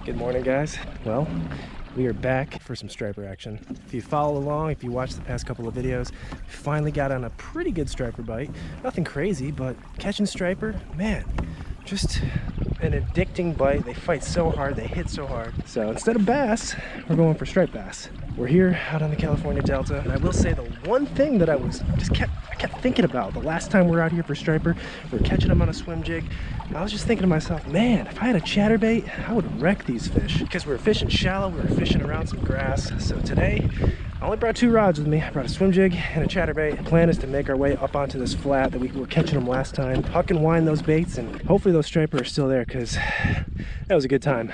Good morning, guys. Well, we are back for some striper action. If you follow along, if you watch the past couple of videos, we finally got on a pretty good striper bite. Nothing crazy, but catching striper, man, just an addicting bite. They fight so hard, they hit so hard. So instead of bass, we're going for striped bass. We're here out on the California Delta, and I will say the one thing that I kept thinking about the last time we were out here for striper, we were catching them on a swim jig. I was just thinking to myself, man, if I had a chatterbait, I would wreck these fish. Because we were fishing shallow, we were fishing around some grass. So today, I only brought 2 rods with me. I brought a swim jig and a chatterbait. The plan is to make our way up onto this flat that we were catching them last time, huck and wind those baits, and hopefully those striper are still there, because that was a good time.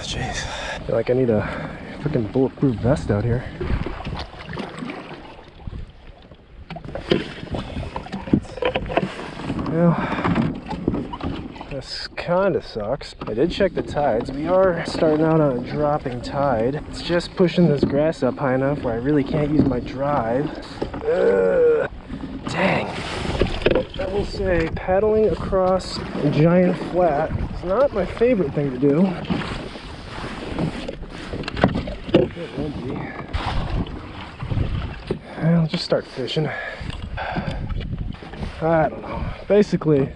Jeez, I feel like I need a freaking bulletproof vest out here. Well, this kind of sucks. I did check the tides. We are starting out on a dropping tide. It's just pushing this grass up high enough where I really can't use my drive. Dang. I will say, paddling across a giant flat is not my favorite thing to do. It won't be. I'll just start fishing. I don't know. Basically,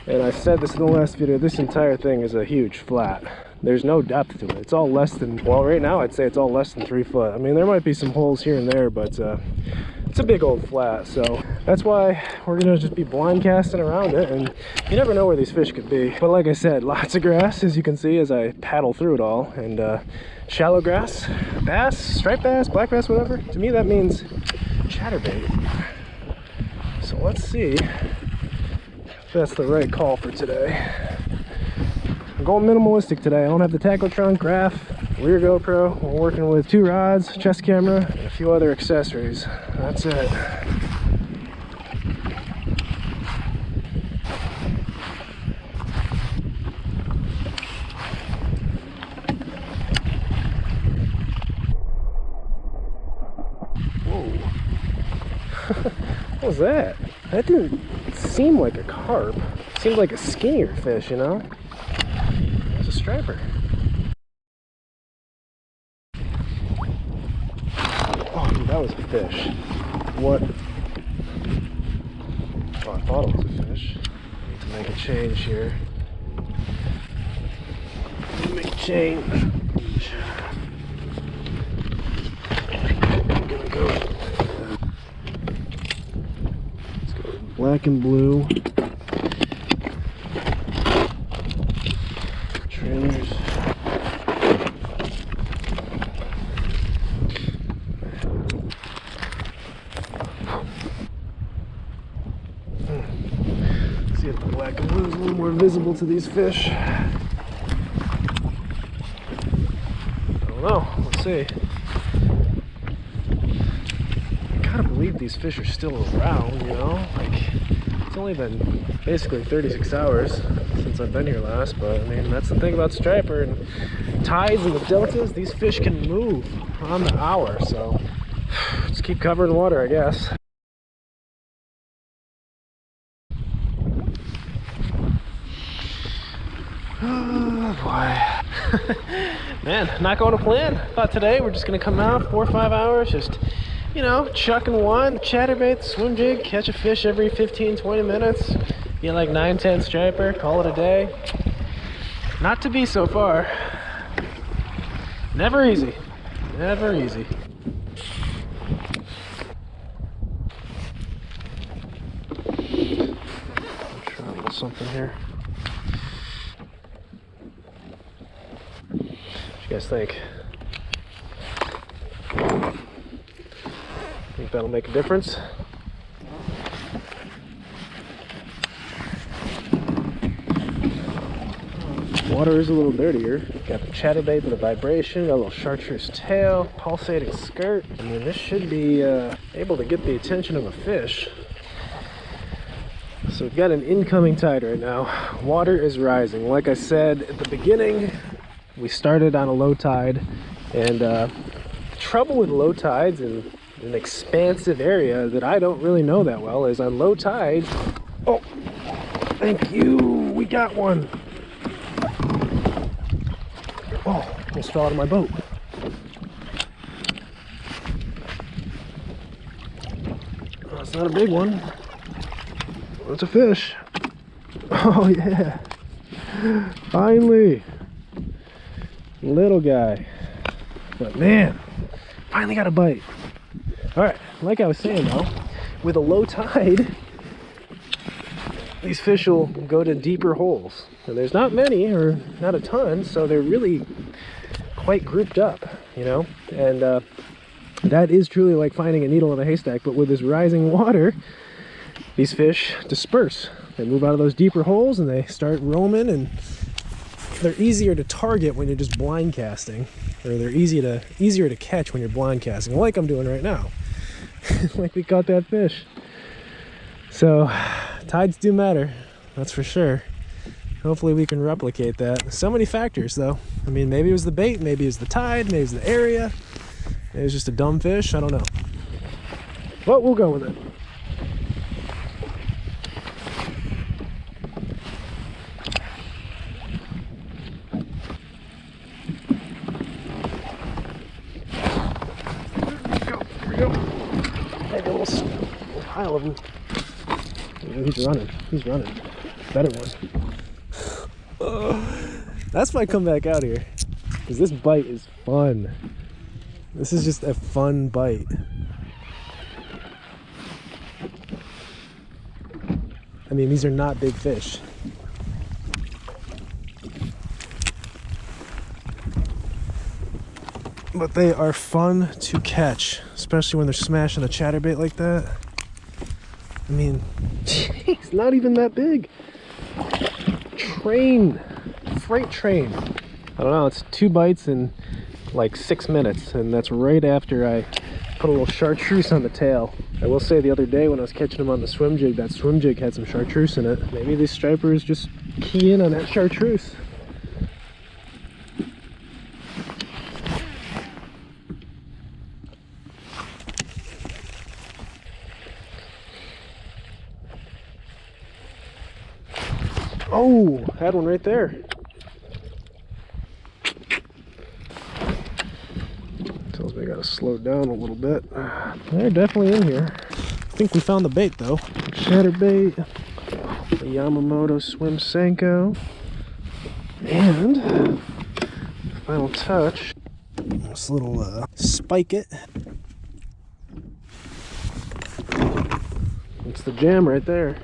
and I said this in the last video, this entire thing is a huge flat. There's no depth to it. It's all less than, well, right now I'd say it's all less than 3 foot. I mean, there might be some holes here and there, but it's a big old flat. So that's why we're gonna just be blind casting around it, and you never know where these fish could be. But like I said, lots of grass, as you can see as I paddle through it all, and shallow grass, bass, striped bass, black bass, whatever. To me, that means chatterbait. So let's see if that's the right call for today. I'm going minimalistic today. I don't have the tackle trunk, graph, rear GoPro. We're working with 2 rods, chest camera, and a few other accessories. That's it. Whoa. What was that? That didn't seem like a carp. It seemed like a skinnier fish, you know? It was a striper. Oh, dude, that was a fish. What? Oh, I thought it was a fish. I need to make a change here. Make a change. I'm gonna go. Black and blue trailers. See if the black and blue is a little more visible to these fish. I don't know. Let's see. I gotta believe these fish are still around, you know? Like, it's only been basically 36 hours since I've been here last, but I mean, that's the thing about striper and tides and the deltas. These fish can move on the hour, so just keep covering water, I guess. Oh boy. Man, not going to plan. Thought today we're just gonna come out 4 or 5 hours, just, you know, chuck and wind, chatterbait, swim jig, catch a fish every 15-20 minutes, get like 9-10 striper, call it a day. Not to be so far. Never easy. Never easy. I'll try a little something here. What do you guys think? Think that'll make a difference? Water is a little dirtier. Got the chatterbait with a vibration, got a little chartreuse tail, pulsating skirt. I mean, this should be able to get the attention of a fish. So we've got an incoming tide right now. Water is rising. Like I said at the beginning, we started on a low tide, and the trouble with low tides in an expansive area that I don't really know that well is on low tide, Oh, thank you. We got one. Oh, almost fell out of my boat. Oh, it's not a big one. It's a fish. Oh yeah. Finally. Little guy. But man, finally got a bite. Alright, like I was saying though, with a low tide, these fish will go to deeper holes. And there's not many, or not a ton, so they're really quite grouped up, you know? And that is truly like finding a needle in a haystack, but with this rising water, these fish disperse. They move out of those deeper holes and they start roaming, and they're easier to target when you're just blind casting, or they're easier to catch when you're blind casting, like I'm doing right now. Like we caught that fish. So tides do matter, that's for sure. Hopefully we can replicate that. So many factors though. I mean, maybe it was the bait, maybe it was the tide, maybe it was the area, maybe it was just a dumb fish, I don't know. But we'll go with it. Pile of them. He's running. He's running. Better one. That's why I come back out here, because this bite is fun. This is just a fun bite. I mean, these are not big fish. But they are fun to catch, especially when they're smashing a chatterbait like that. I mean, it's not even that big. Freight train. I don't know, it's 2 bites in like 6 minutes, and that's right after I put a little chartreuse on the tail. I will say the other day when I was catching them on the swim jig, that swim jig had some chartreuse in it. Maybe these stripers just key in on that chartreuse. Oh, had one right there. Tells me I gotta slow down a little bit. They're definitely in here. I think we found the bait though. Chatterbait, a Yamamoto Swim Senko, and final touch, this little spike it. It's the jam right there.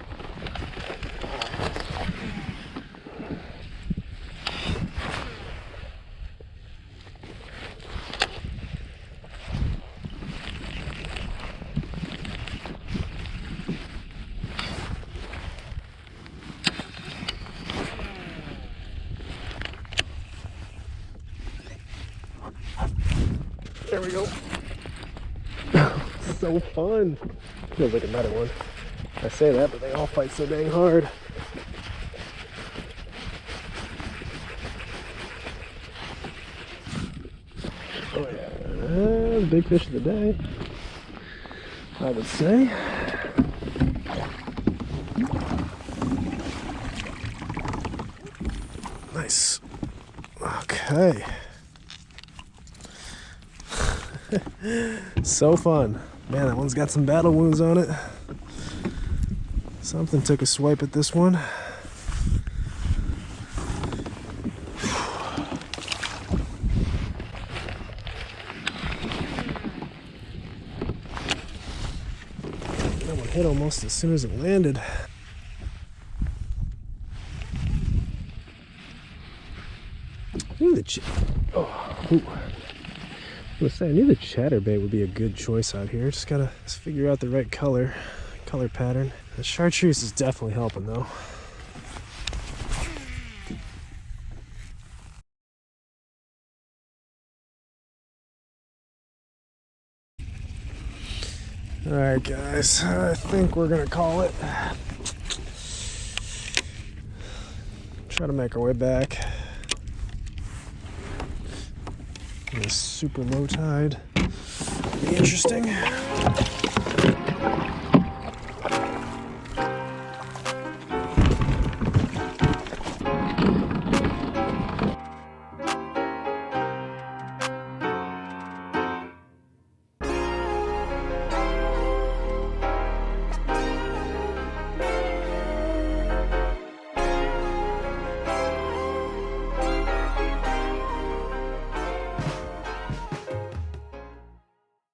There we go. So fun. Feels like another one. I say that, but they all fight so dang hard. Oh yeah, the big fish of the day, I would say. Nice. Okay. So fun. Man, that one's got some battle wounds on it. Something took a swipe at this one. That one hit almost as soon as it landed. Ooh, I knew the chatterbait would be a good choice out here. Just gotta figure out the right color pattern. The chartreuse is definitely helping though. All right, guys, I think we're gonna call it. Try to make our way back. This super low tide. Be interesting.